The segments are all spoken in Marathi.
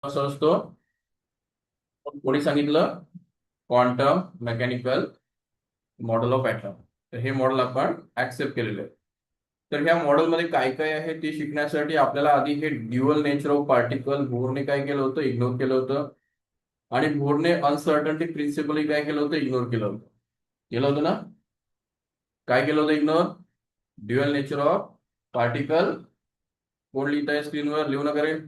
कसं असतो कोणी सांगितलं quantum mechanical model of atom. तर हे मॉडेल आपण ऍक्सेप्ट केलेलं आहे. तर ह्या मॉडेलमध्ये काय काय आहे ते शिकण्यासाठी आपल्याला आधी हे dual nature of particle borne काय केलं होतं, इग्नोर केलं होतं. आणि बोरने अनसर्टन्टी प्रिन्सिपल काय केलं होतं, इग्नोर केलं होतं ना. काय केलं होतं ignore? Dual nature of particle. कोण लिहित आहे स्क्रीनवर, लिहू नका रे.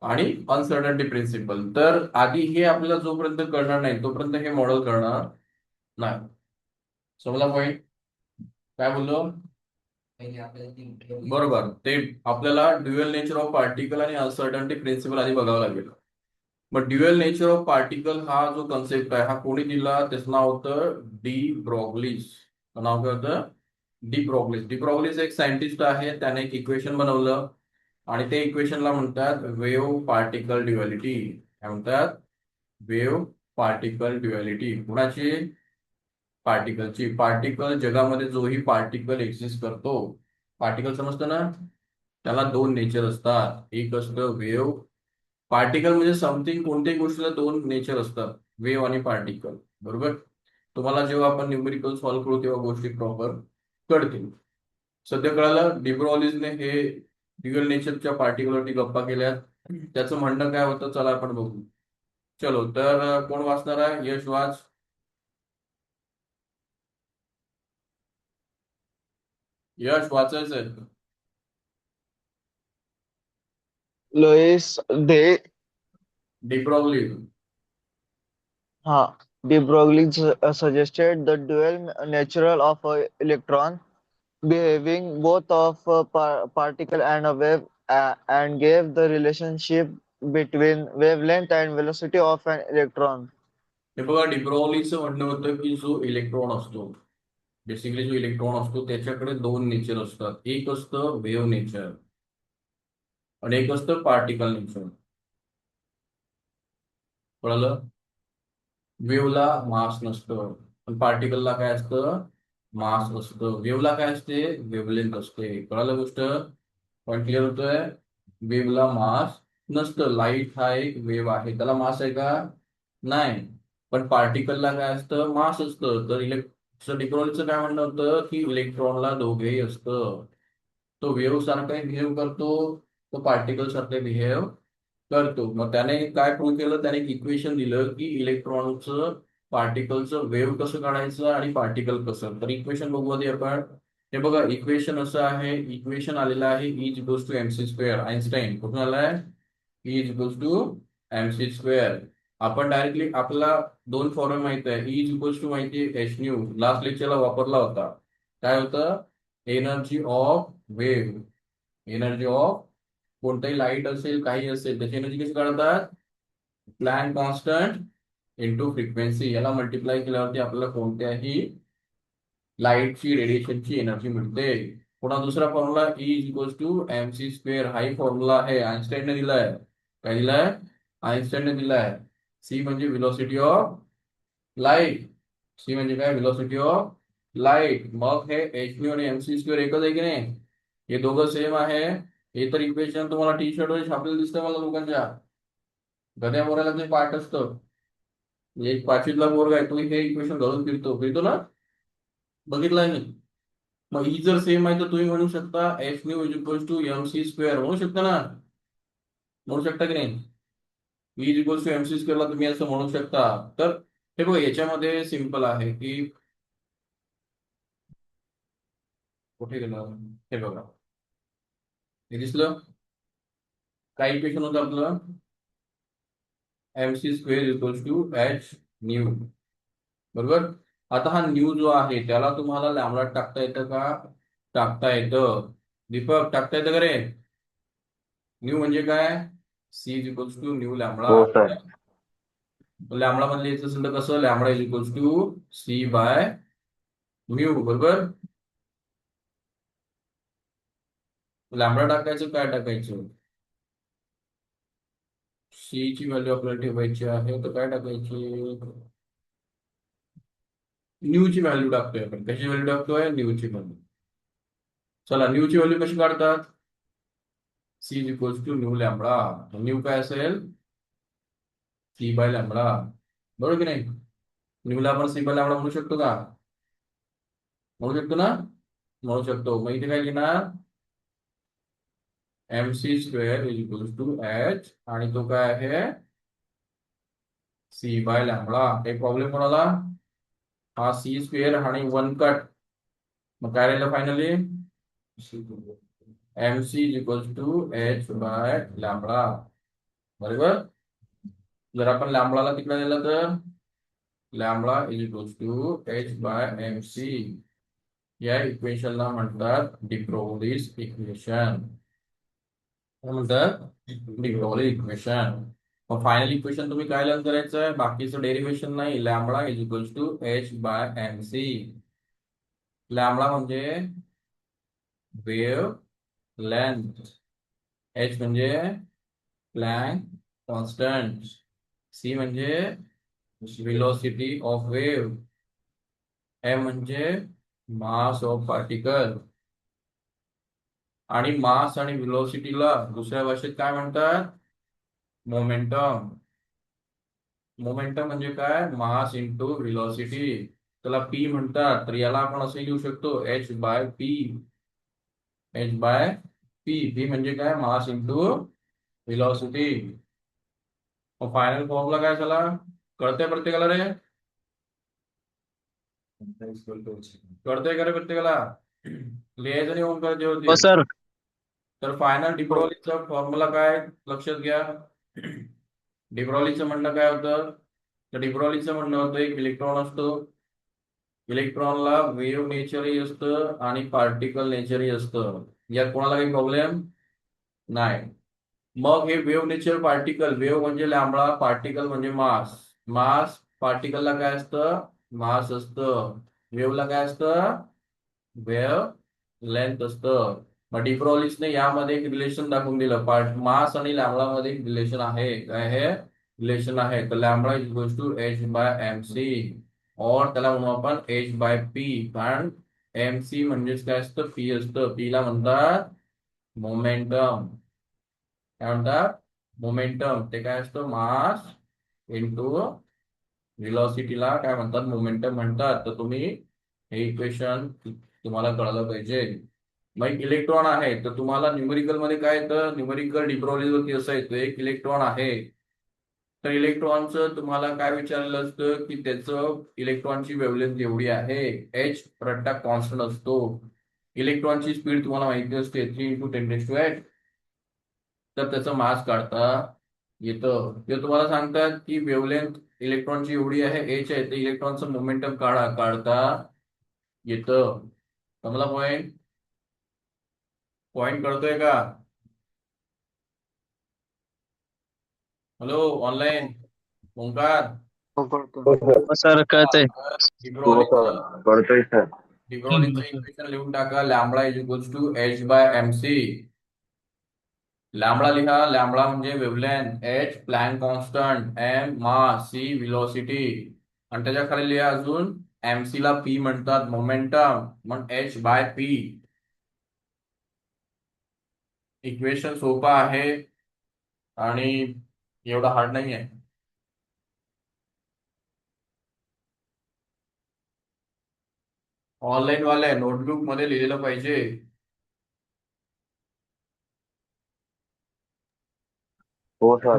आणि अनसर्टन्टी प्रिन्सिपल. तर आधी हे आपल्याला जोपर्यंत कळणार नाही तोपर्यंत हे मॉडेल कळणार नाही. समजला पॉईंट? काय बोललो? बरोबर. ते आपल्याला ड्युअल नेचर ऑफ पार्टिकल आणि अनसर्टन्टी प्रिन्सिपल आधी बघावं लागेल. मग ड्युअल नेचर ऑफ पार्टिकल हा जो कन्सेप्ट आहे हा कोणी दिला? त्याचं नाव होतं डी ब्रॉग्लीस. नाव काय होतं? डी ब्रॉग्लीस. डी ब्रॉग्लीस एक सायंटिस्ट आहे, त्याने एक इक्वेशन बनवलं आणि ते इक्वेशनला म्हणतात वेव्ह पार्टिकल ड्युअलिटी. काय म्हणतात? Wave particle duality. कुणाची? पार्टिकलची. पार्टिकल जगामध्ये जोही पार्टिकल एक्झिस्ट करतो, पार्टिकल समजतं ना, त्याला दोन नेचर असतात. एक असतं वेव्ह. पार्टिकल म्हणजे समथिंग, कोणत्याही गोष्टीला दोन नेचर असतात, वेव्ह आणि पार्टिकल. बरोबर. तुम्हाला जेव्हा आपण न्यूमेरिकल सॉल्व्ह करू तेव्हा गोष्टी प्रॉपर कळतील. सध्या कळालं डिब्रॉलिसने हे ड्युअल नेचरच्या पार्टिकलवरती गप्पा केल्यात. त्याचं म्हणणं काय होतं चला आपण बघू. चलो तर कोण वाचणार आहे? यश वाच. यश वाचायचंय. Louis de डिब्रॉग्लिस. de Broglie suggested the dual nature of a electron behaving both of a particle and a wave and gave the relationship between wavelength and velocity of an electron. हे बघा डिब्रॉलीचं म्हणणं होतं की जो इलेक्ट्रॉन असतो, बेसिकली जो इलेक्ट्रॉन असतो त्याच्याकडे दोन नेचर असतात. एक असतं वेव्ह नेचर आणि एक असतं पार्टिकल नेचर. कळलं? वेव्हला मास नसतं पण पार्टिकलला काय असतं? मास असतं. वेव्हला काय असते? वेव्हलेंथ असते. कळलं गोष्ट? पॉईंट क्लिअर होतोय? वेव्हला मास नसतं. लाईट हा एक वेव्ह आहे, त्याला मास आहे का? नाही. पण पार्टिकलला काय असतं? मास असतं. तर डिब्रॉलीचं काय म्हणणं होतं की इलेक्ट्रॉनला दोघेही असतं. तो वेव्ह सारखा बिहेव करतो, तो पार्टिकल सारखा बिहेव करतो. मग त्याने काय प्रूव्ह केलं? त्याने एक इक्वेशन दिलं की इलेक्ट्रॉनचं पार्टिकलचं वेव्ह कसं काढायचं आणि पार्टिकल कसं. तर इक्वेशन बघू आधी आपण. हे बघा इक्वेशन असं आहे, इक्वेशन आलेलं आहे is equals to MC square. Einstein कुठून आलाय? Is equals to MC square. आपण डायरेक्टली आपल्याला दोन फॉर्म्युला माहित आहे. इज इक्वल्स टू माहिती आहे एच न्यू, लास्ट लेक्चरला वापरला होता. काय होतं? Energy of wave. Energy of कोणताही लाईट असेल काही असेल त्याची एनर्जी कशी काढतात? Planck constant into frequency. याला मल्टिप्लाय केल्यावरती आपल्याला कोणत्याही लाईटची रेडिएशनची एनर्जी मिळते. पुन्हा दुसरा formula is equals to M C square. हाही फॉर्म्युला आहे, आईन्स्टाईनने दिलाय. काय दिलाय? आईन्स्टाईनने दिलाय. सी म्हणजे व्हेलॉसिटी ऑफ लाईट. सी म्हणजे काय? Velocity of light. मग हे एच न्यू आणि एम सी स्क्वेअर एकच आहे की नाही? हे दोघं सेम आहे. हे तर इक्वेशन तुम्हाला टी शर्ट वर छापलेलं दिसतंय मला लोकांच्या. गद्या मोराला जे पाठ असतं, एक पाचवीतला पोरगा आहे तो हे इक्वेशन घालून फिरतो फिरतो ना, बघितलंय मी. मग ही जर सेम आहे तर तुम्ही म्हणू शकता H nu is equals to M C square. म्हणू शकता ना? म्हणू शकता की नाही? Is equals to M C स्क्वेअरला तुम्ही असं म्हणू शकता. तर हे बघा याच्यामध्ये सिंपल आहे की कुठे गेलं? हे बघा, हे दिसलं? काय इक्वेशन होतं आपलं? M C square equals to H nu. बरोबर. आता हा न्यू जो आहे त्याला तुम्हाला लॅमडा टाकता येतं का? टाकता येतं. दीपक टाकता येतं का रे? न्यू म्हणजे काय? C is equals to nu lambda. हो सर. लॅमडा मध्ये लिहायचं असेल तर कसं? Lambda is equals to C by mu. बरोबर. लॅमडा टाकायचं काय टाकायचं? सी ची व्हॅल्यू आपल्याला ठेवायची आहे तर काय टाकायची? न्यू ची व्हॅल्यू टाकतोय आपण. कशी व्हॅल्यू टाकतोय? न्यू ची व्हॅल्यू. चला न्यू ची व्हॅल्यू कशी काढतात? C is equals to nu lambda. Nu काय असेल? सी बाय लॅमडा, बरोबर की नाही? न्यूला आपण सी बाय लॅमडा म्हणू शकतो का? म्हणू शकतो ना? म्हणू शकतो. मग इथे काय लिहिणार? M C square is equal to H, आणि तो काय आहे? C by lambda. काही प्रॉब्लेम कोणाला? हा सी स्क्वेअर आणि वन कट, मग काय राहिलं finally? M C is equal to H by lambda, बरोबर. जर आपण लॅमडाला तिकडे दिलं तर lambda is equal to H by M C. या इक्वेशनला म्हणतात डिब्रोव्लीज इक्वेशन. काय म्हणतात? De Broglie equation. मग फायनल इक्वेशन तुम्ही काय लर्न करायचं आहे? बाकीचं डेरिव्हेशन नाही. Lambda is equal to H by M C. Lambda म्हणजे वेव्ह लेंथ, एच म्हणजे प्लॅंक कॉन्स्टंट, सी म्हणजे व्हेलॉसिटी ऑफ वेव्ह, एम म्हणजे मास ऑफ पार्टिकल. आणि मास आणि व्हेलॉसिटीला दुसऱ्या भाषेत काय म्हणतात? मोमेंटम. मोमेंटम म्हणजे काय? Mass into velocity. त्याला पी म्हणतात. तर याला आपण असे लिहू शकतो, H by P. H by P. P म्हणजे काय? Mass into velocity. मग फायनल फॉर्म्युला काय झाला? कळतंय प्रत्येकाला रे? कळतंय का रे प्रत्येकाला? लिहायचं नाही ओंकार हो जेवढी. सर. तर फायनल हो. डिब्रॉलीचा फॉर्म्युला काय? लक्षात घ्या. डिब्रॉलीचं म्हणणं काय होतं? तर डिब्रॉलीचं म्हणणं होतं, एक इलेक्ट्रॉन असतो. इलेक्ट्रॉनला वेव्ह नेचरही असतं आणि पार्टिकल नेचरही असतं. यात कोणाला काही प्रॉब्लेम नाही. मग हे वेव्ह नेचर पार्टिकल, वेव्ह म्हणजे लॅम्बडा, पार्टिकल म्हणजे मास. मास पार्टिकलला काय असतं? मास असतं. वेव्हला काय असतं? वेव्ह लेंथ असतं. मग डिब्रॉलिसने यामध्ये एक रिलेशन दाखवून दिलं. मास आणि लॅम्बडा मध्ये एक रिलेशन आहे. काय आहे? रिलेशन आहे. तर lambda is equal to H by M C, और त्याला म्हणू आपण एच बाय पी. कारण एम सी म्हणजेच काय असतं? पी असतं. पी ला म्हणतात मोमेंटम. काय म्हणतात? मोमेंटम. ते काय असतं? मास इंटू व्हेलॉसिटीला काय म्हणतात? मोमेंटम म्हणतात. तर तुम्ही हे इक्वेशन तुम्हाला कळलं पाहिजे. मग इलेक्ट्रॉन आहे, तर तुम्हाला न्यूमेरिकल मध्ये काय येतं? न्यूमेरिकल डिब्रोलीज वरती असं येतं, एक इलेक्ट्रॉन आहे. तर इलेक्ट्रॉनचं तुम्हाला काय विचारलं असतं की त्याचं इलेक्ट्रॉनची वेव्हलेंथ एवढी आहे. एच रट्टा कॉन्स्टंट असतो. इलेक्ट्रॉनची स्पीड तुम्हाला माहिती असते 3 × 10⁸. तर त्याचं मास काढता येतं. ते तुम्हाला सांगतात की वेव्हलेंथ इलेक्ट्रॉनची एवढी आहे, एच आहे, तर इलेक्ट्रॉनचं मोमेंटम काढता येतं. तुम्हाला पॉइंट पॉइंट कळतोय का? Hello online Omkar. हो करतो. हो सर, कळतंय. हो डिब्रोलीचं सर, कळतंय सर. डिब्रोलीचं इक्वेशन लिहून टाका. Lambda is equals to H by M C. Lambda लिहा. लॅम्बडा म्हणजे wavelength, H Planck constant, M mass, C velocity, आणि त्याच्या खाली लिहा अजून एम सी ला पी म्हणतात मोमेंटम, मग एच बाय पी. इक्वेशन सोपा आहे आणि एवढा हार्ड नाही आहे. ऑनलाईन वाले नोटबुक मध्ये लिहिलेलं पाहिजे. हो सर.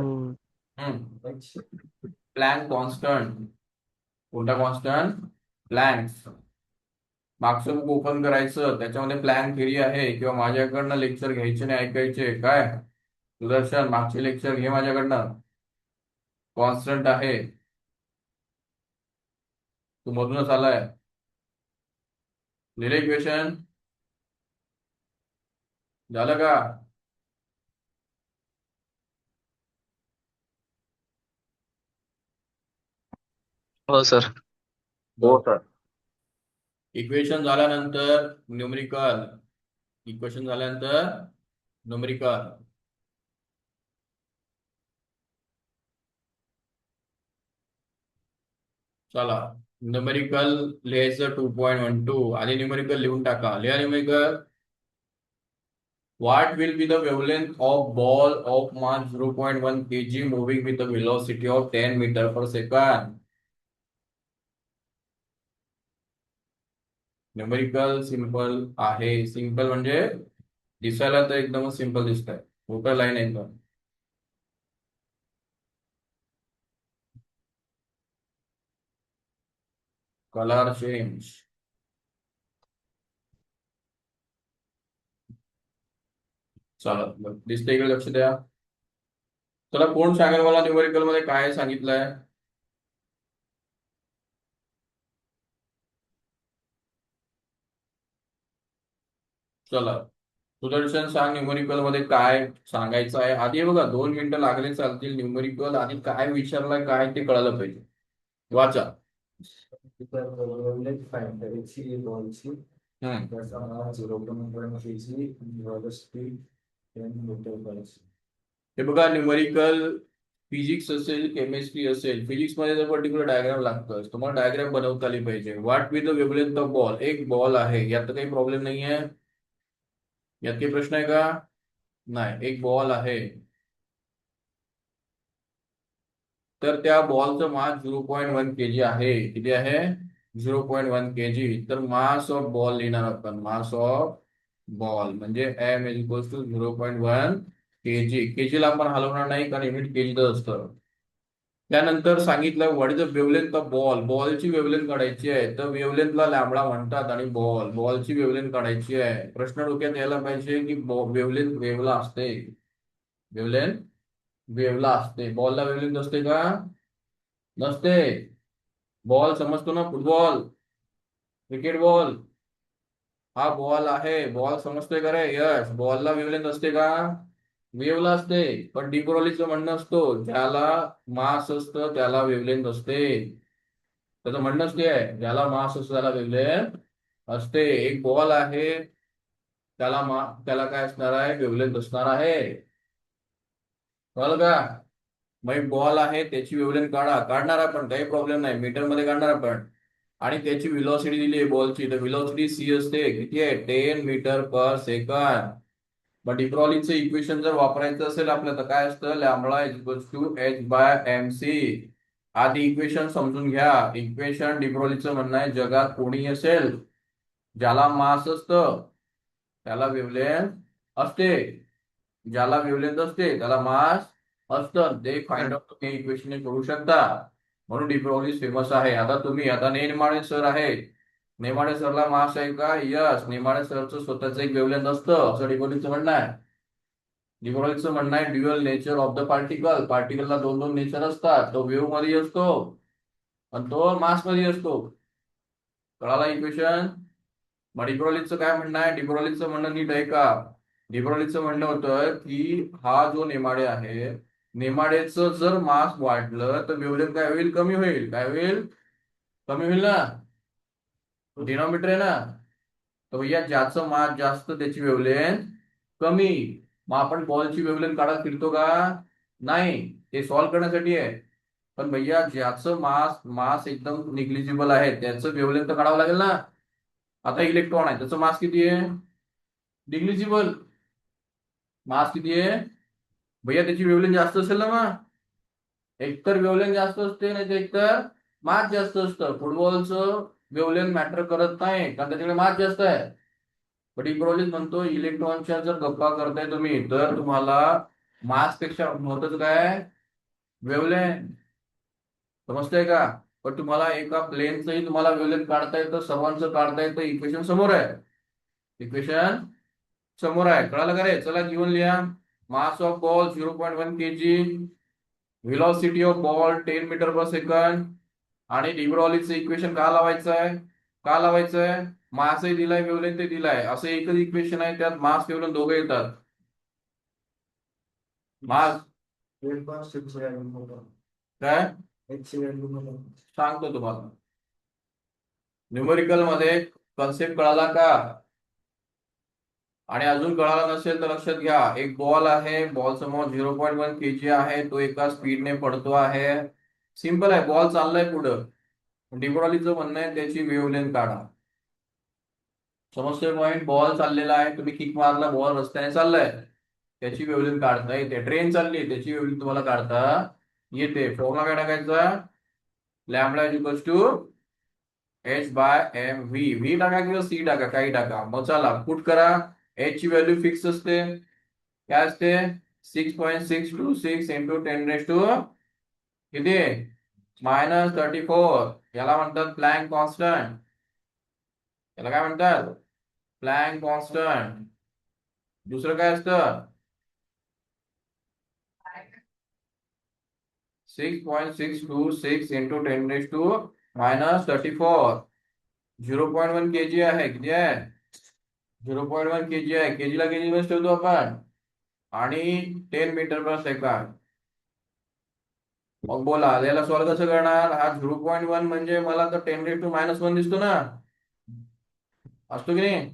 हो. Plank constant. कोणता कॉन्स्टंट? प्लॅंक. मागचं बुक ओपन करायचं, त्याच्यामध्ये प्लॅन थेरी आहे. किंवा माझ्याकडनं लेक्चर घ्यायचे नाही, ऐकायचे. काय सुदर्शन, मागचे लेक्चर घे माझ्याकडनं. कॉन्स्टंट आहे, तू मधूनच आलाय. लिहिले इक्वेशन? झालं का? हो सर. हो बरं. सर. इक्वेशन झाल्यानंतर न्यूमरिकल. इक्वेशन झाल्यानंतर न्यूमरिकल. चला, न्यूमेरिकल लिहायचं 2.12. आधी न्यूमेरिकल लिहून टाका. लिहा numerical. What will be the wavelength of ball of mass 0.1 kg moving with a velocity of 10 meter per second? Numerical simple आहे. सिंपल म्हणजे दिसायला तर एकदमच सिंपल दिसत आहे. मोठं लाईन एकदम. Colour change. चला दिसते इकडे लक्ष द्या. चला कोण सांगेल मला न्यूमेरिकल मध्ये काय सांगितलंय? चला सुदर्शन सांग न्यूमेरिकल मध्ये काय सांगायचं आहे. आधी बघा 2 मिनिटं लागले चालतील. न्यूमेरिकल आधी काय विचारलंय काय ते कळायला पाहिजे. वाचा. हे बघा न्यूमेरिकल फिजिक्स असेल केमिस्ट्री असेल. फिजिक्स मध्ये जर पर्टिक्युलर डायग्राम लागतं तुम्हाला डायग्राम बनवता आली पाहिजे. What with the wavelength of ball. एक बॉल आहे यात काही प्रॉब्लेम नाही आहे. यात काही प्रश्न आहे का? नाही. एक बॉल आहे तर त्या बॉलचं मास 0.1 kg आहे. किती आहे? 0.1 kg. तर मास ऑफ बॉल लिहिणार आपण. मास ऑफ बॉल म्हणजे m is equal to 0.1 kg. kg ला आपण हलवणार नाही कारण युनिट kg असतं. त्यानंतर सांगितलं what is the wavelength of ball. बॉलची वेवलेंथ काढायची आहे. तर वेवलेंथला लॅम्बडा म्हणतात आणि बॉलची वेवलेंथ काढायची आहे. प्रश्न डोक्यात यायला पाहिजे की वेवलेंथ वेवला असते. वेवलेंथ वेवला असते. बॉलला वेवलेंथ असते का? नसते. बॉल समजतो ना? फुटबॉल क्रिकेट बॉल हा बॉल आहे. बॉल समजतोय का रे? यस. बॉलला वेवलेंथ असते का? वेवला असते. पण डी ब्रॉग्लीचं म्हणणं असतो ज्याला मास असतं त्याला वेवलेंथ असते. त्याचं म्हणणंच ते आहे ज्याला मास असतो त्याला वेवलेंथ असते. एक बॉल आहे त्याला काय असणार आहे? वेवलेंथ असणार आहे. कळलं का? मग एक बॉल आहे त्याची वेवलेंथ काढणार आपण काही प्रॉब्लेम नाही. मीटर मध्ये काढणार आपण. आणि त्याची व्हेलॉसिटी दिली आहे बॉलची. तर व्हेलॉसिटी सी असते. किती आहे? 10 मीटर पर सेकंड. मग डिब्रॉलीचं इक्वेशन जर वापरायचं असेल आपल्याला तर काय असतं? Lambda is equal to h/mc. आधी इक्वेशन समजून घ्या. इक्वेशन डिब्रॉलीचं म्हणणं आहे जगात कोणी असेल ज्याला मास असतं त्याला वेवलेंथ असते. ज्याला वेवलेंथ असते त्याला मास असतं. ते फाइंड आउट तुम्ही इक्वेशन करू शकता. म्हणून डी ब्रॉग्ली फेमस आहे. आता नेमाडे सर आहे. नेमाडे सरला मास आहे का? यस. नेमाडे सरचं स्वतःचं एक वेवलेंथ असतं असं डी ब्रॉग्लीचं म्हणणं आहे. डी ब्रॉग्लीचं म्हणणं आहे dual nature of the particle. पार्टिकलला दोन दोन नेचर असतात. तो वेव्ह मध्ये असतो आणि तो मास मध्ये असतो. कळाला इक्वेशन? मग डिब्रॉलीचं काय म्हणणं आहे? डिब्रॉलीचं म्हणणं नीट आहे का? डिब्रॉलीचं म्हणणं होतं की हा जो नेमाडे आहे नेमाडेचं जर मास वाढलं तर वेवलेंथ काय होईल? कमी होईल. काय होईल? कमी होईल ना? डिनॉमिनेटर आहे ना? तर भैया ज्याचं मास जास्त त्याची वेवलेंथ कमी. मग आपण बॉलची वेवलेंथ काढत फिरतो का? नाही. ते सॉल्व्ह करण्यासाठी आहे. पण भैया ज्याचं मास मास एकदम निग्लिजिबल आहे त्याचं वेवलेंथ तर काढावं लागेल ना? आता इलेक्ट्रॉन आहे त्याचं मास किती आहे? निग्लिजिबल. मास किती आहे? भैया त्याची वेवलेंथ जास्त असेल ना? मग एकतर वेवलेंथ जास्त असते नाही तर एकतर मास जास्त असतं. फुटबॉलचं वेवलेंथ मॅटर करत नाही कारण त्याच्याकडे मास जास्त आहे. पण इब्रॉलीज म्हणतो इलेक्ट्रॉनच्या जर गप्पा करताय तुम्ही तर तुम्हाला मास पेक्षा महत्वाचं काय? वेवलेंथ. समजतंय का? पण तुम्हाला एका प्लेनचंही तुम्हाला वेवलेंथ काढता येतं. सर्वांचं काढता येतं. इक्वेशन समोर आहे. इक्वेशन समोर आहे. कळालं का रे? चला जीवन लिहा. Mass of ball 0.1 kg. Velocity of ball 10 metre per second. आणि डिब्रॉलीचं इक्वेशन का लावायचं आहे? का लावायचं आहे? मासही दिलाय वेवलेंथ ते दिलाय. असं एकच इक्वेशन आहे त्यात मास वेवलेंथ दोघे येतात. मास काय सांगतो तुम्हाला. न्यूमेरिकल मध्ये कन्सेप्ट कळाला का? आणि अजून कळाला नसेल तर लक्षात घ्या. एक बॉल आहे. बॉल समोर 0.1 kg आहे. तो एका स्पीडने पडतो आहे. सिंपल आहे. बॉल चाललाय पुढं. डिब्रॉलीचं म्हणणं आहे त्याची वेवलेंथ काढा. समजतोय पॉईंट? बॉल चाललेला आहे, तुम्ही किक मारला, बॉल रस्त्याने चाललाय, त्याची वेवलेंथ काढता येते. ट्रेन चालली, त्याची वेवलेंथ तुम्हाला काढता येते. फॉर्म्युला काय टाकायचा? Lambda is equals to H by M V. V टाका किंवा सी टाका, काही टाका. मग चला पुट करा. एच ची व्हॅल्यू फिक्स असते. काय असते? 6.626 इंटू 10 किती? -34. याला म्हणतात प्लँक कॉन्स्टंट. याला काय म्हणतात? Plank constant. दुसरं काय असतं? 6.626 इंटू 10 - 34. 0.1 kg आहे. किती आहे? 0.1 kg आहे. केजीला केजी मध्ये ठेवतो आपण. आणि 10 मीटर पर सेकंड. मग बोला याला सॉल्व्ह कसं करणार? हा 0.1 म्हणजे मला तर 10 - 1 दिसतो ना, असतो की नाही?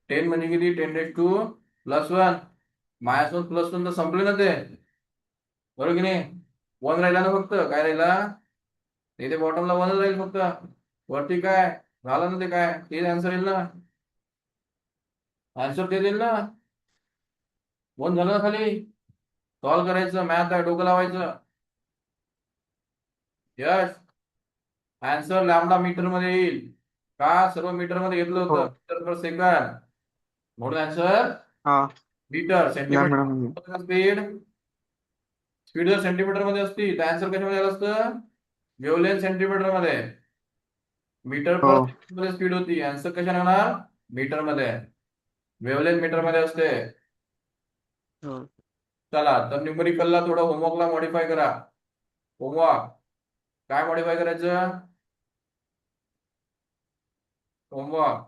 10 म्हणजे किती? 10 - +1. -1 + 1 तर संपले ना ते, बरोबर की नाही? 1 राहिला ना फक्त. काय राहिला? इथे बॉटमला 1 राहील फक्त. वरती काय झालं ना, ते काय तेच आन्सर येईल ना. आन्सर ते देईल ना. 1 झालं ना खाली. सॉल्व्ह करायचं, मॅथ आहे, डोकं लावायचं. यस, आन्सर लॅम्बडा मीटर मध्ये येईल. का? सर्व मीटर मध्ये घेतलं हो. होतं, मीटर पर सेकंड. म्हणून आन्सर हा. मीटर. लॅम्बडा म्हणजे. Centimetre speed. स्पीड जर सेंटीमीटर मध्ये असती तर आन्सर कशामध्ये आलं असतं? वेवलेंथ सेंटीमीटर मध्ये. मीटर हो. पर सेकंड मध्ये स्पीड होती, आन्सर कशाने होणार? मीटर मध्ये. वेवलेंथ मीटर मध्ये असते. हो. चला तर न्यूमेरिकलला थोडं होमवर्कला मॉडिफाय करा. होमवर्क काय मॉडिफाय करायचं? होमवर्क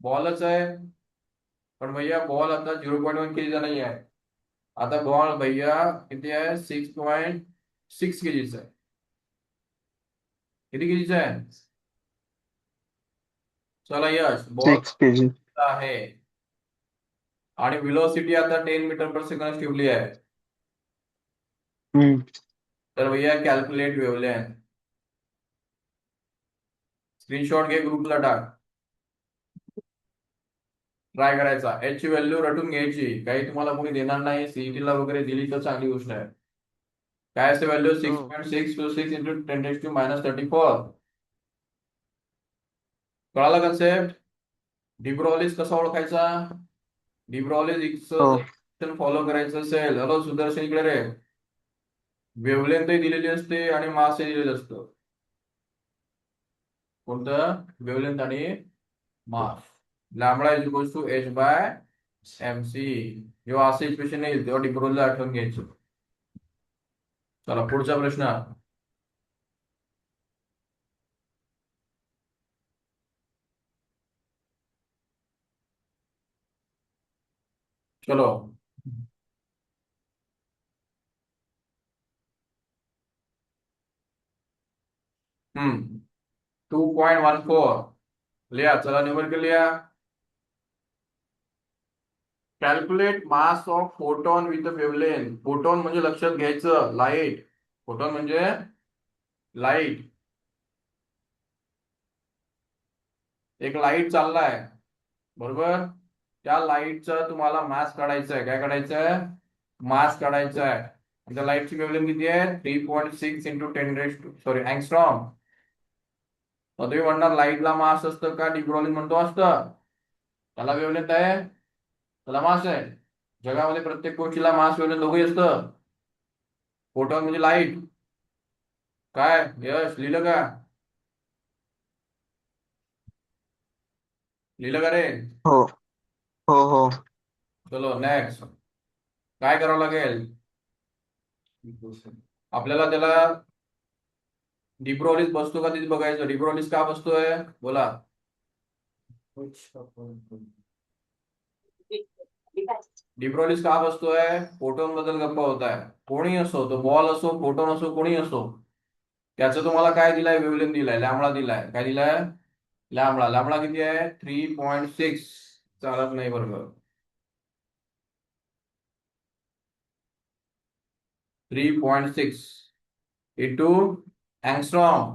बॉलच आहे, पण भैया बॉल आता 0.1 केजीचा नाही आहे. आता बॉल भैया किती आहे? 6.6 केजीचा आहे. किती केजीचा आहे? चला यश, बॉल 6 kg. आहे आणि व्हेलॉसिटी आता 10 मीटर पर सेकंड ठेवली आहे. हम्म. तर भैया कॅल्क्युलेट वेवलेंथ. स्क्रीनशॉट घे, ग्रुपला टाक. ट्राय करायचा. एच ची व्हॅल्यू रटून घ्यायची, काही तुम्हाला कोणी देणार नाही. सीईटीला वगैरे दिली तर चांगली गोष्ट आहे. काय असते व्हॅल्यू? हो. 6.626 इंटू 10 - 34. कळाला कन्सेप्ट? डिब्रॉलिस कसा ओळखायचा? डिब्रॉलिस हो. फॉलो करायचं असेल, हॅलो सुदर्शन इकडे रे, वेवलेंथही दिलेली असते आणि मासही दिलेलं असतं. कोणतं? वेवलेंथ आणि mass. Lambda is equals to H by M C. जेव्हा असं इक्वेशन येईल तेव्हा डिब्रोला आठवण घ्यायचं. चला पुढचा प्रश्न. चलो 2.14 लिहा. चला न्यूमेरिकल लिहा. Calculate mass of photon with wavelength. Photon म्हणजे लक्षात घ्यायचं लाईट. फोटॉन म्हणजे लाईट. एक लाईट चाललाय, बरोबर? त्या लाईटचा तुम्हाला मास काढायचा आहे. काय काढायचं आहे? मास काढायचा आहे. त्या लाईटची वेवलेंथ किती आहे? 3.6 इंटू 10 अँगस्ट्रॉम. मग तुम्ही म्हणणार लाईटला मास असतं का? डिब्रॉलिन म्हणतो असतं. त्याला वेवलेंथ आहे, त्याला मास आहे. जगामध्ये प्रत्येक गोष्टीला मास वेवलेंथ दोघंही असतं. फोटॉन म्हणजे लाईट. काय यश लिहिलं का? लिहिलं का रे? हो. हो. हो. चलो नेक्स्ट. काय करावं लागेल आपल्याला? त्याला डिब्रोलिस बसतो का तिथे बघायचं. डिब्रोलिस का बसतोय? बोला. डिब्रोलिस का बसतोय? फोटोन बद्दल गप्पा होत आहे. कोणी असो, तो बॉल असो, फोटोन असो, कोणी असो, त्याचं तुम्हाला काय दिलाय? वेवलेंथ दिलाय, लॅम्बडा दिलाय. काय दिलाय? लॅम्बडा. लॅम्बडा किती आहे? 3.6. चालत नाही बरोबर. 3.6 इंटू अँगस्ट्रॉम.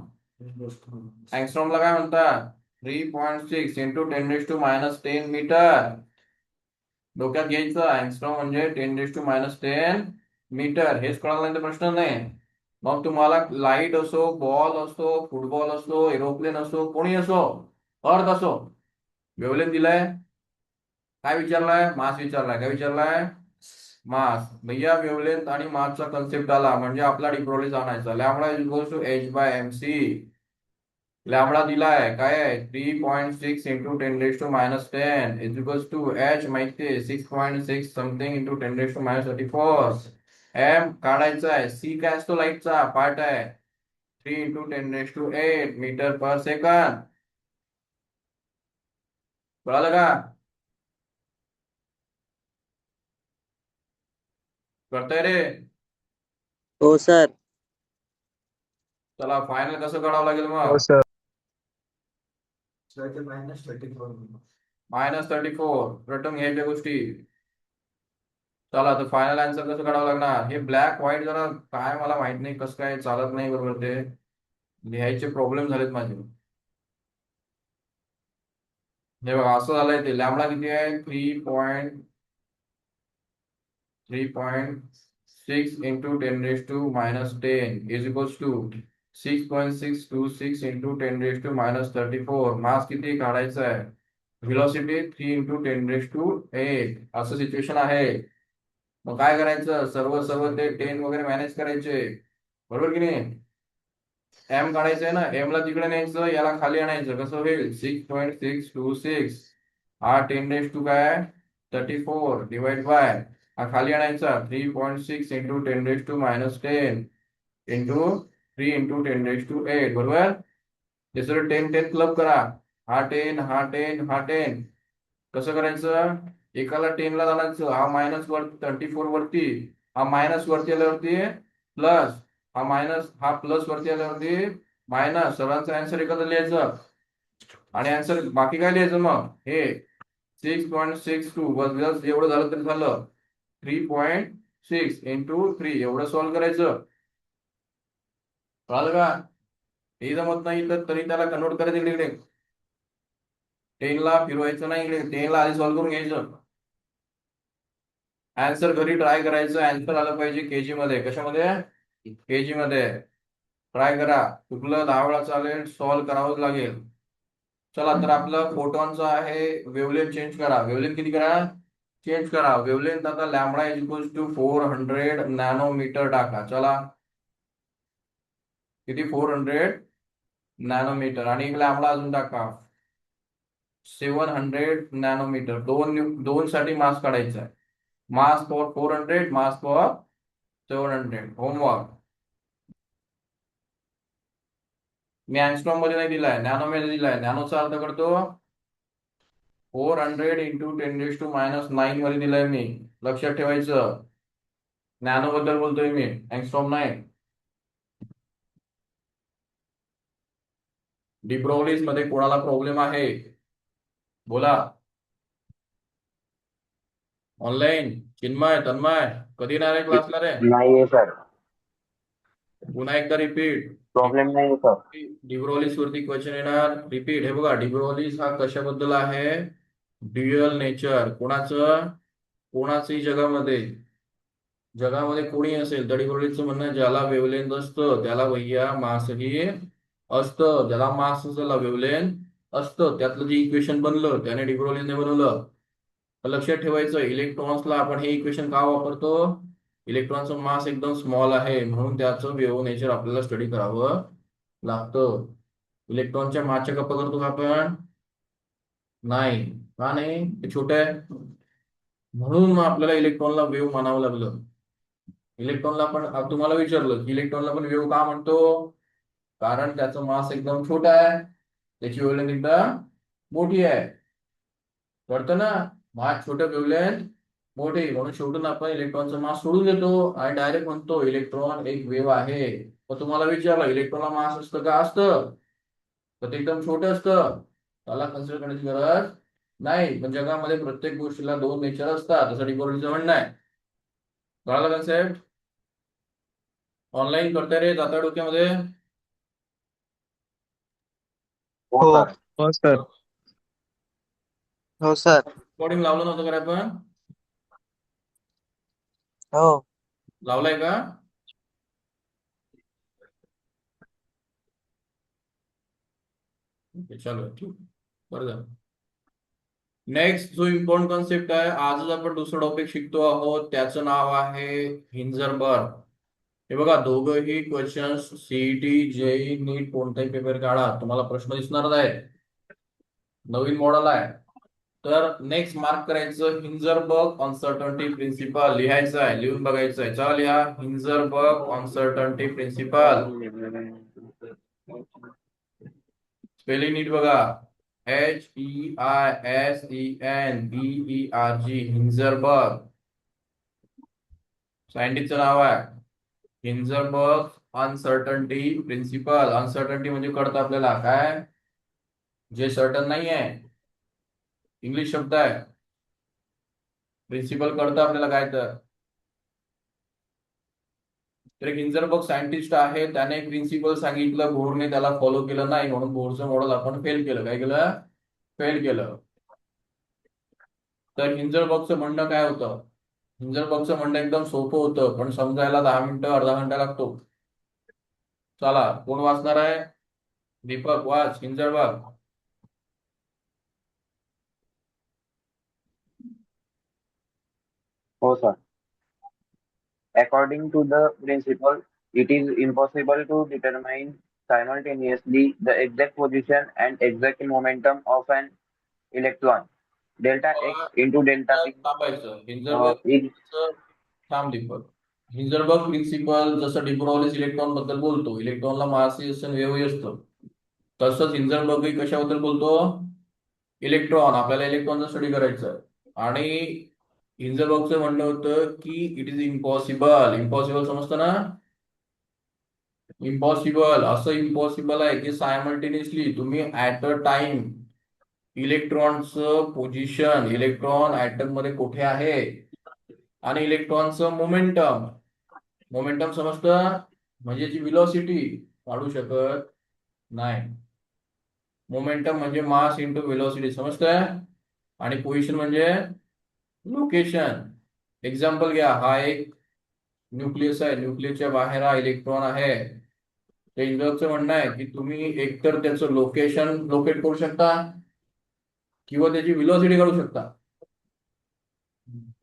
अँगस्ट्रॉमला काय म्हणतात? 3.6 इंटू 10⁻⁻10 मीटर. डोक्यात घ्यायचं अँगस्ट्रॉम म्हणजे 10⁻⁻10 मीटर. हेच कळालं नाही तर प्रश्न नाही. मग तुम्हाला लाईट असो, बॉल असो, फुटबॉल असो, एरोप्लेन असो, कोणी असो, अर्थ असो, वेव्हलेंथ दिलाय. काय विचारलाय? मास विचारलाय. काय विचारलाय? मास. भैया वेव्हलेंथ आणि मासचा कन्सेप्ट आला म्हणजे आपला डिब्रोलीज आणायचा. Lambda is equals to h/mc. Lambda दिलाय काय आहे? 3.6 into 10⁻⁻10 is equals to h माहिती आहे 6.6 समथिंग इंटू 10⁻34. एम काढायचा आहे. सी काय असतो? लाईटचा पार्ट आहे. 3 इंटू 10⁸ मीटर पर सेकंड. कळालं का? करताय रे? हो सर. चला फायनल कसं काढावं लागेल हो मग? सर. -34 रटून घ्यायच्या गोष्टी. चला तर फायनल आन्सर कसं काढावं लागणार? हे ब्लॅक व्हाईट जरा काय मला माहित नाही कसं काय चालत नाही बरोबर ते लिहायचे प्रॉब्लेम झालेत माझे. हे बघा असं झालंय ते. लॅम्बडा किती आहे? 3.6 into 10⁻⁻10 is equals to 6.626 into 10⁻⁻34. Mass किती काढायचा आहे? व्हेलॉसिटी 3 इंटू 10⁸ असं सिच्युएशन आहे. मग काय करायचं? सर्व सर्व ते 10 वगैरे मॅनेज करायचे बरोबर की नाही? एम काढायचं आहे ना. एम ला तिकडे न्यायचं, याला खाली आणायचं. कसं होईल? 6.626 हा 10⁻⁻ काय 34 डिवाइड बाय हा खाली आणायचा 3.6 इंटू 10⁻⁻10 इंटू 3 इंटू 10⁸ बरोबर. हे सर 10 क्लब करा. हा 10 हा 10 हा 10. कसं करायचं? एकाला 10 ला जाण्याचं. हा मायनस वर 34 वरती, हा मायनस वरती आल्यावरती प्लस, हा मायनस हा प्लस वरती आल्यावरती मायनस. सर्वांचा आन्सर एकत्र लिहायचं आणि आन्सर बाकी काय लिहायचं मग? हे 6.62 बस एवढं झालं तरी झालं. 3.6 इंटू 3 एवढं सॉल्व्ह करायचं. कळालं का? हे जमत नाही तर तरी त्याला कन्वर्ट करायचं इकडे. 10 ला फिरवायचं नाही इकडे. 10 ला आधी सॉल्व्ह करून घ्यायचं. आन्सर घरी ट्राय करायचं. आन्सर आलं पाहिजे केजी मध्ये. कशामध्ये? केजी मध्ये. ट्राय करा. चुकलं 10 वेळा चालेल, सॉल्व्ह करावंच लागेल. चला तर आपलं फोटॉनचं आहे. वेव्हलेंथ चेंज करा. वेव्हलेंथ किती करा? चेंज करा. वेव्हलेंथ आता lambda is equals to 400 nanometre टाका. चला किती? 400 नॅनोमीटर आणि एक लॅम्बडा अजून टाका 700 नॅनोमीटर. दोन साठी मास काढायचा आहे. Mass for 400, mass for 700. Homework me angstrom मध्ये नाही दिलाय, नॅनो मध्ये दिलाय. नॅनोचा अर्थ करतो 400 इंटू 10⁻⁹ मध्ये दिलाय मी. लक्षात ठेवायचं. नॅनो बद्दल बोलतोय मी, अँगस्ट्रॉम नाही. डिब्रोलीज मध्ये कोणाला प्रॉब्लेम आहे? बोला. ऑनलाईन चिन्मय, तन्मय कधी येणार आहे क्लासला रे? नाहीये सर. पुन्हा एकदा रिपीट. प्रॉब्लेम नाहीये सर. डिब्रोलीज वरती क्वेश्चन येणार. रिपीट. हे बघा डिब्रोलीज हा कशाबद्दल आहे? Dual nature. कोणाचं? कोणाचंही जगामध्ये कोणी असेल तर डिब्रोलीजचं म्हणणं ज्याला वेव्हलेंथ असतं त्याला भैया मासही असतं. ज्याला मास त्याला वेव्हलेंथ असतं. त्यातलं जे इक्वेशन बनलं त्याने डिब्रोलीजने बनवलं. तर लक्षात ठेवायचं इलेक्ट्रॉन्सला आपण हे इक्वेशन का वापरतो? इलेक्ट्रॉनचं मास एकदम स्मॉल आहे म्हणून त्याचं वेव्ह नेचर आपल्याला स्टडी करावं लागतं. इलेक्ट्रॉनच्या मासच्या गप्पा करतो का आपण? नाही. का नाही? ते छोटे आहे म्हणून मग आपल्याला इलेक्ट्रॉनला वेव्ह म्हणावं लागलं. इलेक्ट्रॉनला पण तुम्हाला विचारलं की इलेक्ट्रॉनला पण वेव्ह का म्हणतो? कारण त्याचं मास एकदम छोटा आहे, त्याची वेव्हलेंथ एकदम मोठी आहे. कळतं ना? मास छोटं, वेव्हलेंथ मोठी, म्हणून शेवटून आपण इलेक्ट्रॉनचा मास सोडून देतो आणि डायरेक्ट म्हणतो इलेक्ट्रॉन एक वेव्ह आहे. मग तुम्हाला विचारलं इलेक्ट्रॉनला मास असतं का? असतं. तर ते एकदम छोटं असतं, त्याला कन्सिडर करण्याची गरज नाही. पण जगामध्ये प्रत्येक गोष्टीला दोन नेचर असतात असं डिब्रोलीचं म्हणणं आहे. कळालं कन्सेप्ट? ऑनलाईन करताय रे? जाता डोक्यामध्ये? हो हो सर. हो सर. हो सर. रेकॉर्डिंग लावलं नव्हतं का रे आपण? हो. लावलाय का? ओके, चालू आहे. ठीक, बरं झालं. नेक्स्ट जो इम्पॉर्टंट कॉन्सेप्ट आहे, आजच आपण दुसरा टॉपिक शिकतो आहोत, त्याचं नाव आहे हिंजरबर्ग. हे बघा, दोघंही क्वेश्चन्स सीईटी, जेई, नीट कोणताही पेपर काढा, तुम्हाला प्रश्न दिसणारच आहे. नवीन मॉडेल आहे. तर नेक्स्ट मार्क करायचं हिंजरबर्ग अनसर्टन्टी प्रिन्सिपल लिहायचं आहे, लिहून बघायचं आहे. चला लिहा, हिंजरबर्ग अनसर्टन्टी प्रिन्सिपल. स्पेलिंग नीट बघा, HEISENBERG, हिंजरबर्ग. सायंटिस्टचं नाव आहे हिंजरबर्ग अनसर्टन्टी प्रिन्सिपल. अनसर्टन्टी म्हणजे कळतं आपल्याला काय, जे सर्टन नाही आहे, इंग्लिश शब्द आहे. प्रिन्सिपल कळतं आपल्याला काय तर एक हिंजरबर्ग सायंटिस्ट आहे, त्याने एक प्रिन्सिपल सांगितलं, बोर्डने त्याला फॉलो केलं नाही, म्हणून बोर्डचं मॉडेल आपण फेल केलं. काय केलं? फेल केलं. तर हिंजरबर्गचं म्हणणं काय होतं? हिंजरबर्गचं म्हणणं एकदम सोपं होतं, पण समजायला 10 मिनिटं, अर्धा घंटा लागतो. चला, कोण वाचणार आहे? दीपक, वाच हिंजरबर्ग. हो sir. According to the principle, it is impossible to determine simultaneously the exact position and exact momentum of an electron. Delta x into delta p थांबायचं. is थांब दीपक. हिंजरबर्ग प्रिन्सिपल जसं डिब्रोलिस इलेक्ट्रॉन बद्दल बोलतो, इलेक्ट्रॉनला मास असतं, वेव्ह असतं, तसंच हिंजरबर्ग कशाबद्दल बोलतो? इलेक्ट्रॉन. आपल्याला इलेक्ट्रॉनचा स्टडी करायचं आहे. आणि हिंजरबर्गचं म्हणणं होतं की इट इज इम्पॉसिबल. इम्पॉसिबल समजतं ना? इम्पॉसिबल, असं इम्पॉसिबल आहे की सायमल्टेनियसली तुम्ही ऍट अ टाइम इलेक्ट्रॉनचं पोझिशन, इलेक्ट्रॉन ऍटम मध्ये कुठे आहे, आणि इलेक्ट्रॉनचं मोमेंटम, मोमेंटम समजतं, म्हणजे जी विलॉसिटी काढू शकत नाही. मोमेंटम म्हणजे मास इंटू वेलोसिटी, समजतंय? आणि पोझिशन म्हणजे लोकेशन. एक्झाम्पल घ्या, हा एक न्यूक्लियस आहे, न्यूक्लियसच्या बाहेर हा इलेक्ट्रॉन आहे. ते इंजरचं म्हणणं आहे की तुम्ही एकतर त्याचं लोकेशन लोकेट करू शकता किंवा त्याची विलॉसिटी काढू शकता.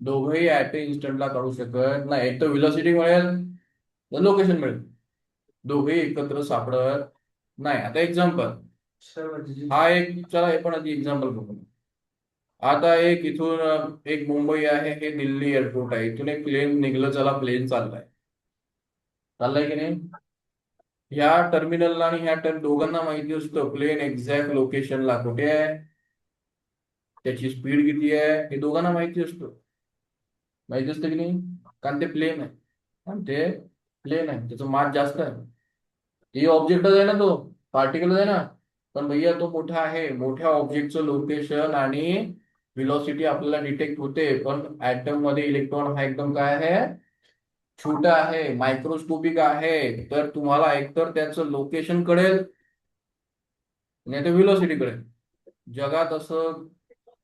दोघंही ऍट इन्स्टंटला काढू शकत नाही. एक तर विलॉसिटी मिळेल, तर लोकेशन मिळेल, दोघेही एकत्र सापडत नाही. आता एक्झाम्पल, हा एक, चला हे पण आधी एक्झाम्पल बघू. आता एक इथून एक मुंबई आहे, हे दिल्ली एअरपोर्ट आहे, इथून एक प्लेन निघलं, चला प्लेन चाललाय, चाललाय की नाही? ह्या टर्मिनलला आणि ह्या दोघांना माहिती असतं प्लेन एक्झॅक्ट लोकेशनला कुठे आहे, त्याची स्पीड किती आहे, हे दोघांना माहिती असतं. माहिती असतं की नाही? कारण ते प्लेन आहे, आणि ते प्लेन आहे, त्याचं मास जास्त आहे. ते ऑब्जेक्टच आहे ना, तो पार्टिकल आहे ना, पण भैया तो मोठा आहे. मोठ्या ऑब्जेक्टचं लोकेशन आणि विलॉसिटी आपल्याला डिटेक्ट होते, पण ऍटम मध्ये इलेक्ट्रॉन हा एकदम काय आहे, छोटा आहे, मायक्रोस्कोपिक आहे. तर तुम्हाला एकतर त्याचं लोकेशन कळेल, नाही तर विलॉसिटी कळेल. जगात असं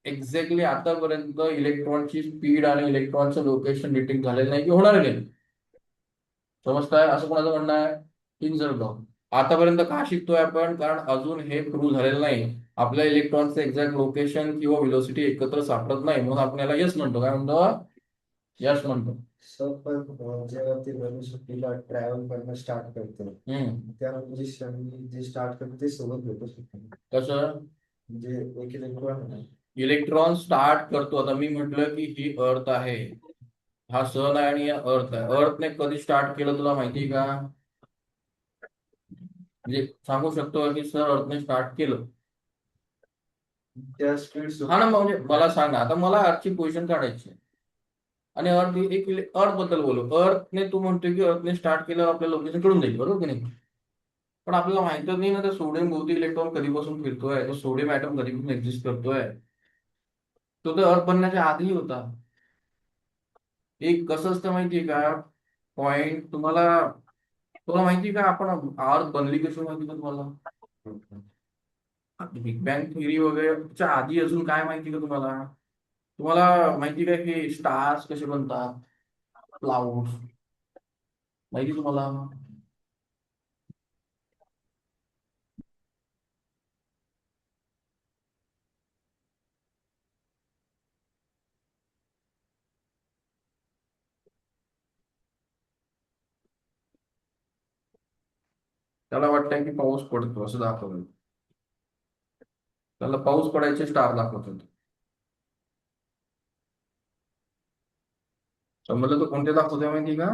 एक्झॅक्टली आतापर्यंत इलेक्ट्रॉनची स्पीड आणि इलेक्ट्रॉनचं लोकेशन डिटेक्ट झालेलं नाही की होणार नाही. समजताय? असं कोणाचं म्हणणं आहे? हिंजरबर्ग. आतापर्यंत का शिकतोय आपण? कारण अजून हे प्रूव्ह झालेलं नाही, आपल्या इलेक्ट्रॉनचं एक्झॅक्ट लोकेशन किंवा विलोसिटी एकत्र सापडत नाही, म्हणून आपण याला यस म्हणतो. काय म्हणतो? यस म्हणतो. सर पण जेव्हा ते वेलोसिटीला ट्रॅव्हल करणं स्टार्ट करते हम्म, त्या पोझिशन जे स्टार्ट करते ते सोबत भेटू शकतो. कसं? म्हणजे एक इलेक्ट्रॉन इलेक्ट्रॉन स्टार्ट करतो. आता मी म्हटलं की ही अर्थ आहे, हा सन आहे आणि अर्थ आहे. अर्थने कधी स्टार्ट केलं तुला माहिती का? म्हणजे सांगू शकतो की सर अर्थने स्टार्ट केलं? त्या स्पीड हा ना, म्हणजे मला सांग ना, आता मला अर्थची पोझिशन काढायची आहे. आणि अर्थ एक अर्थ बद्दल बोलू, अर्थने, तू म्हणतोय की अर्थने स्टार्ट केलं, आपल्याला लोकेशन कळून जाईल, बरोबर की नाही? पण आपल्याला माहितच नाही ना, त्या सोडियम भोवती इलेक्ट्रॉन कधीपासून फिरतोय, तो सोडियम ऍटम कधीपासून एक्झिस्ट करतोय. तो तर अर्थ बनण्याच्या आधी होता. एक कसं असतं माहितीये का पॉइंट तुम्हाला, तुला माहिती का आपण अर्थ बनली कशी, माहिती का तुम्हाला? बिग बँग थिअरी वगैरेच्या आधी अजून काय माहिती का तुम्हाला? तुम्हाला माहिती काय की स्टार्स कसे बनतात, क्लाउड्स, माहिती तुम्हाला? त्याला वाटतंय की पाऊस पडतो असं दाखवलं. त्याला पाऊस पडायचे स्टार दाखवत होते. समजलं तर कोणते दाखवते माहिती का?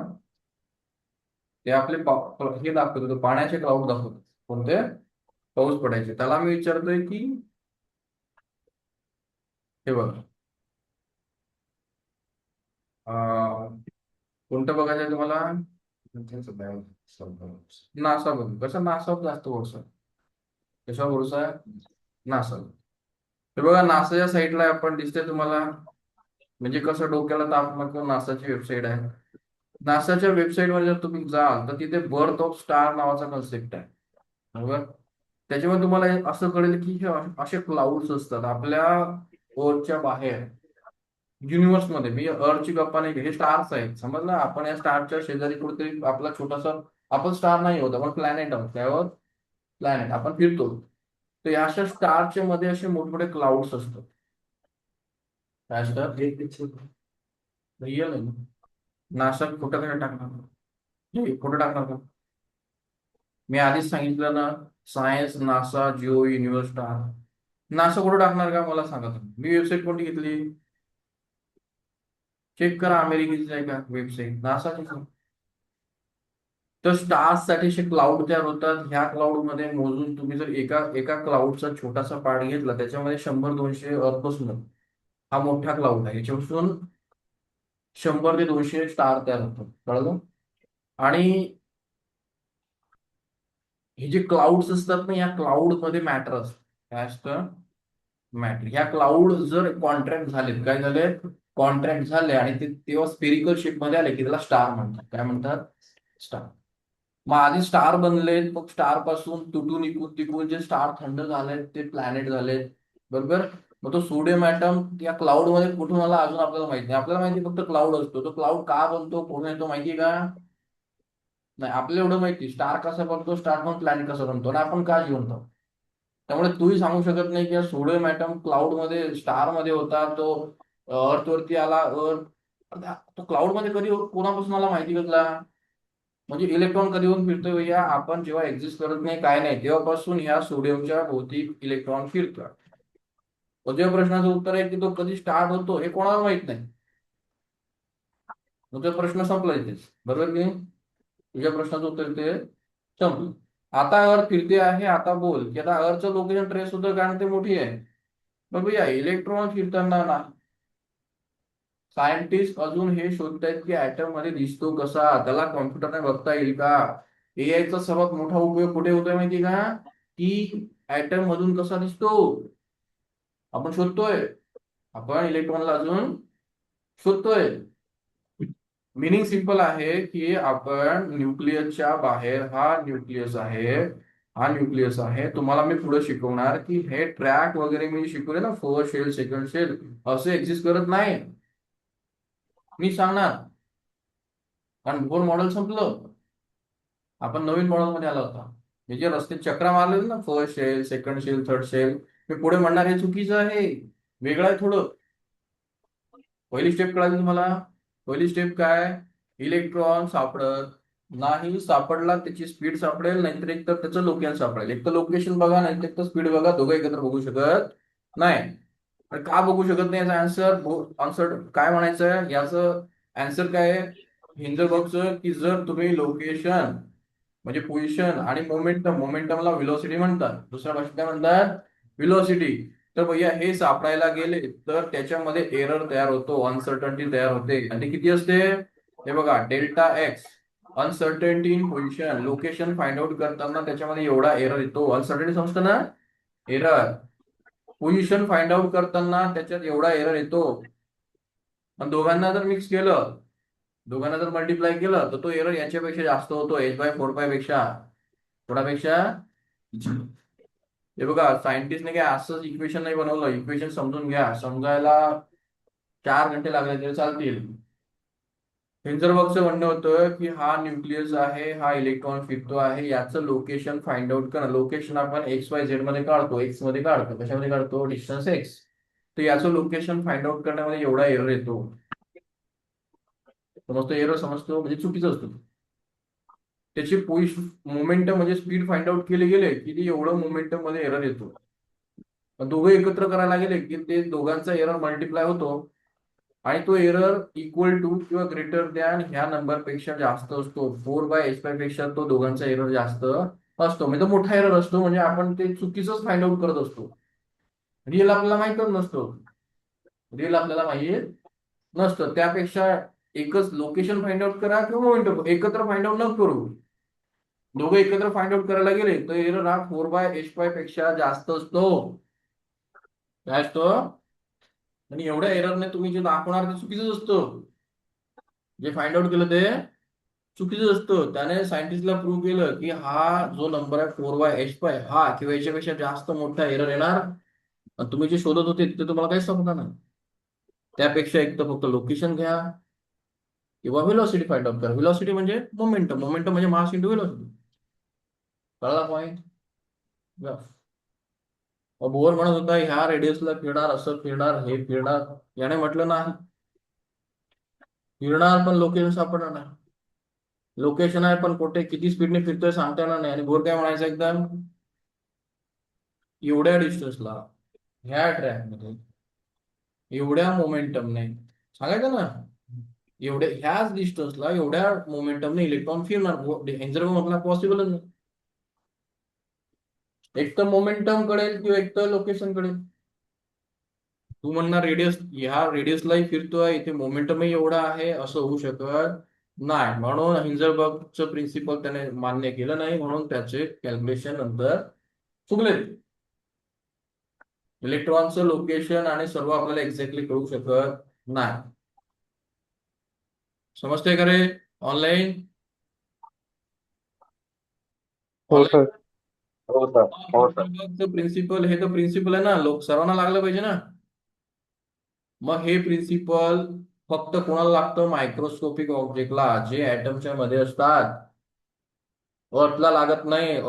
ते आपले हे दाखवत होते, पाण्याचे क्लाउड दाखवत होते. कोणते? पाऊस पडायचे. त्याला मी विचारतोय की हे बघा, कोणतं बघायचं आहे तुम्हाला? नासा बघ. कसं नासावर जास्त भरोसा? कशावर भरोसा आहे? नासा. हे बघा, नासाच्या साईडला आपण दिसतंय तुम्हाला, म्हणजे कसं डोक्याला ताप नको, नासाची वेबसाईट आहे. नासाच्या वेबसाईटवर जर तुम्ही जाल तर तिथे बर्थ ऑफ स्टार नावाचा कन्सेप्ट आहे. बरोबर? त्याच्यामध्ये तुम्हाला असं कळेल की हे असे क्लाउड्स असतात आपल्या अर्थच्या बाहेर, युनिव्हर्स मध्ये. मी अर्थची गप्पा नाही, हे स्टार्स आहेत. समजलं? आपण या स्टारच्या शेजारी कुठेतरी आपला छोटासा, आपण स्टार नाही होत, आपण प्लॅनेट आहोत. त्यावर प्लॅनेट आपण फिरतो. तर या अशा स्टारच्या मध्ये असे मोठमोठे क्लाउड्स असतात. काय असतात? रिअल आहे ना. नासा खोटं काय टाकणार? हे खोटं टाकणार का? मी आधीच सांगितलं ना, science, NASA, Jio, universe, star. NASA कुठं टाकणार का मला सांगा तुम्ही. मी वेबसाईट कोणती घेतली? चेक करा, अमेरिकेची आहे का वेबसाईट, नासाची. तर स्टार्स साठी असे क्लाउड तयार होतात. ह्या क्लाउड मध्ये मोजून तुम्ही जर एका एका क्लाउडचा छोटासा पार्ट घेतला, त्याच्यामध्ये 100-200 अर्थ, हा मोठा क्लाउड आहे, याच्यापासून 100 ते 200 स्टार तयार होतात. कळलं? आणि हे जे क्लाउड्स असतात ना, या क्लाउड मध्ये मॅटर असतं. काय असतं? मॅटर. ह्या क्लाउड जर कॉन्ट्रॅक्ट झाले, काय झाले? कॉन्ट्रॅक्ट झाले आणि ते तेव्हा स्पेरिकल शेप मध्ये आले की त्याला स्टार म्हणतात. काय म्हणतात? स्टार. मग आधी स्टार बनलेत, मग स्टार पासून तुटून इकून तिकून जे स्टार थंड झालेत ते प्लॅनेट झालेत. बरोबर? मग तो सोडियम ॲटम या क्लाउड मध्ये कुठून आला अजून आपल्याला माहिती नाही. आपल्याला माहिती फक्त क्लाउड असतो. तो क्लाउड का बनतो, कोण येतो, माहिती का? नाही. आपल्याला एवढं माहिती स्टार कसा बनतो, स्टार पण प्लॅनेट कसा बनतो, आणि आपण का जिवंत आहोत. त्यामुळे तूही सांगू शकत नाही की सोडियम ॲटम क्लाउड मध्ये, स्टार मध्ये होता, तो अर्थ वरती आला. तो क्लाउड मध्ये कधी कोणापासून आला माहिती कसला? म्हणजे इलेक्ट्रॉन कधी होऊन फिरतोय भैया, आपण जेव्हा एक्झिस्ट करत नाही, काय नाही, तेव्हापासून ह्या सोडियमच्या भोवती इलेक्ट्रॉन फिरतात. तुझ्या प्रश्नाचं उत्तर आहे की तो कधी स्टार्ट होतो हे कोणाला माहित नाही. तुझा प्रश्न संपला इथेच. बरोबर की नाही? तुझ्या प्रश्नाचं उत्तर ते संपलं. आता अर्थ फिरते आहे. आता बोल की आता अर्थचं लोकेशन ट्रेस होतं कारण ते मोठी आहे. मग भैया इलेक्ट्रॉन फिरताना ना, सायंटिस्ट अजून हे शोधतायत की ऍटम मध्ये दिसतो कसा, त्याला कॉम्प्युटरने बघता येईल का. एआयचा सर्वात मोठा उपयोग कुठे होतोय माहिती का? की ऍटम मधून कसा दिसतो आपण शोधतोय. आपण इलेक्ट्रॉनला अजून शोधतोय. मिनिंग सिंपल आहे की आपण न्यूक्लियसच्या बाहेर, हा न्यूक्लियस आहे, हा न्यूक्लियस आहे. तुम्हाला मी पुढे शिकवणार की हे ट्रॅक वगैरे मी शिकवले ना, फर्स्ट शेल, सेकंड शेल, असे एक्झिस्ट करत नाही. मी सांगणार. कारण बोर मॉडेल संपलं, आपण नवीन मॉडेल मध्ये आला होता. हे जे रस्ते चक्रा मारले ना, first shell, second shell, third shell, मी पुढे म्हणणार हे चुकीचं आहे, वेगळं आहे थोडं. पहिली स्टेप कळाली तुम्हाला? पहिली स्टेप काय? इलेक्ट्रॉन सापडत नाही, सापडला त्याची स्पीड सापडेल, नाहीतर एक तर त्याचं लोकेशन सापडेल. एक तर लोकेशन बघा, नाहीतर एक तर स्पीड बघा, दोघं एकत्र बघू शकत नाही. पण का बघू शकत नाही याचा आन्सर काय म्हणायचं याचं आन्सर काय आहे हिंजरबर्गचं, की जर तुम्ही लोकेशन म्हणजे पोझिशन आणि मोमेंटमला व्हेलॉसिटी म्हणतात, दुसऱ्या भाषेत काय म्हणतात? व्हेलॉसिटी. तर भैया हे सापडायला गेले तर त्याच्यामध्ये एरर तयार होतो, अनसर्टन्टी तयार होते. आणि ती किती असते? हे बघा, delta x. Uncertainty in position, location find out करताना त्याच्यामध्ये एवढा एरर येतो. अनसर्टन्टी समजतं ना? एरर. पोझिशन फाइंड आउट करताना त्याच्यात एवढा एरर येतो. आणि दोघांना जर मिक्स केलं, दोघांना जर मल्टिप्लाय केलं तर तो एरर याच्यापेक्षा जास्त होतो, h/4π पेक्षा, थोड्यापेक्षा. हे बघा, सायंटिस्टने काय असंच इक्वेशन नाही बनवलं. इक्वेशन समजून घ्या, समजायला 4 घंटे लागले तरी चालतील. हिंजरबर्गचं म्हणणं होतं की हा न्यूक्लियस आहे, हा इलेक्ट्रॉन फिरतो आहे, याचं लोकेशन फाइंड आउट करा. लोकेशन आपण XYZ मध्ये काढतो, एक्स मध्ये काढतो. कशामध्ये काढतो? Distance x. तर याचं लोकेशन फाइंड आउट करण्यामध्ये एवढा एरर येतो. समजतो एरर? समजतो म्हणजे चुकीचं असतो. त्याची मोमेंटम म्हणजे स्पीड फाइंड आउट केले गेले की ते एवढं मोमेंटम मध्ये एरर येतो. मग दोघं एकत्र करायला गेले की ते दोघांचा एरर मल्टिप्लाय होतो आणि तो एरर इक्वल टू किंवा ग्रेटर दॅन ह्या नंबर पेक्षा जास्त असतो. 4/h पेक्षा तो दोघांचा एरर जास्त असतो. म्हणजे तो मोठा एरर असतो. म्हणजे आपण ते चुकीचंच फाइंड आउट करत असतो. रिअल आपल्याला माहितच नसतो. रिअल आपल्याला माहित नसतं. त्यापेक्षा एकच लोकेशन फाइंड आउट करा किंवा मोमेंटम एकत्र फाइंड आउट न करू. दोघं एकत्र फाइंड आउट करायला गेले तर एरर हा 4/h पेक्षा जास्त असतो. काय असतो? आणि एवढ्या एररने तुम्ही जे दाखवणार ते चुकीचं असतं. जे फाइंड आउट केलं ते चुकीचं असतं. त्याने सायंटिस्टला प्रूव्ह केलं की हा जो नंबर आहे 4/h हा किंवा याच्यापेक्षा जास्त मोठा एरर येणार. आणि तुम्ही जे शोधत होते ते तुम्हाला काहीच समजणार नाही. त्यापेक्षा एक तर फक्त लोकेशन घ्या किंवा व्हेलॉसिटी फाइंड आउट करा. व्हेलॉसिटी म्हणजे मोमेंटम, मोमेंटम म्हणजे मास इंटू व्हेलॉसिटी. कळला पॉईंट? बोर म्हणत होता ह्या रेडियसला फिरणार, असं फिरणार, हे फिरणार. याने म्हटलं नाही, फिरणार पण लोकेशन सापडणार नाही. लोकेशन आहे पण कुठे किती स्पीडने फिरतोय सांगता येणार नाही. आणि बोर काय म्हणायचं एकदम, एवढ्या डिस्टन्सला ह्या ट्रॅकमध्ये एवढ्या मोमेंटमने सांगायचं ना, एवढ्या ह्याच डिस्टन्सला एवढ्या मोमेंटमने इलेक्ट्रॉन फिरणार. हेंजर म्हटला पॉसिबलच नाही. एक तर मोमेंटम कळेल किंवा एक तर लोकेशन कळेल. तू म्हणणार रेडियस, ह्या रेडियसलाही फिरतोय, इथे मोमेंटमही एवढा आहे, असं होऊ शकत नाही. म्हणून हिंजरबर्गचं प्रिन्सिपल त्याने मान्य केलं नाही. म्हणून त्याचे कॅल्क्युलेशन नंतर चुकले. इलेक्ट्रॉनचं लोकेशन आणि सर्व आपल्याला एक्झॅक्टली कळू शकत नाही. समजते का रे? ऑनलाईन हो सर. हो सर. हो सर. प्रिन्सिपल, हे तर प्रिन्सिपल आहे ना, लोक सर्वांना लागलं पाहिजे ना. मग हे प्रिन्सिपल फक्त कोणाला लागतं? मायक्रोस्कोपिक ऑब्जेक्टला, जे ऍटमच्या मध्ये असतात. अर्थला लागत नाही.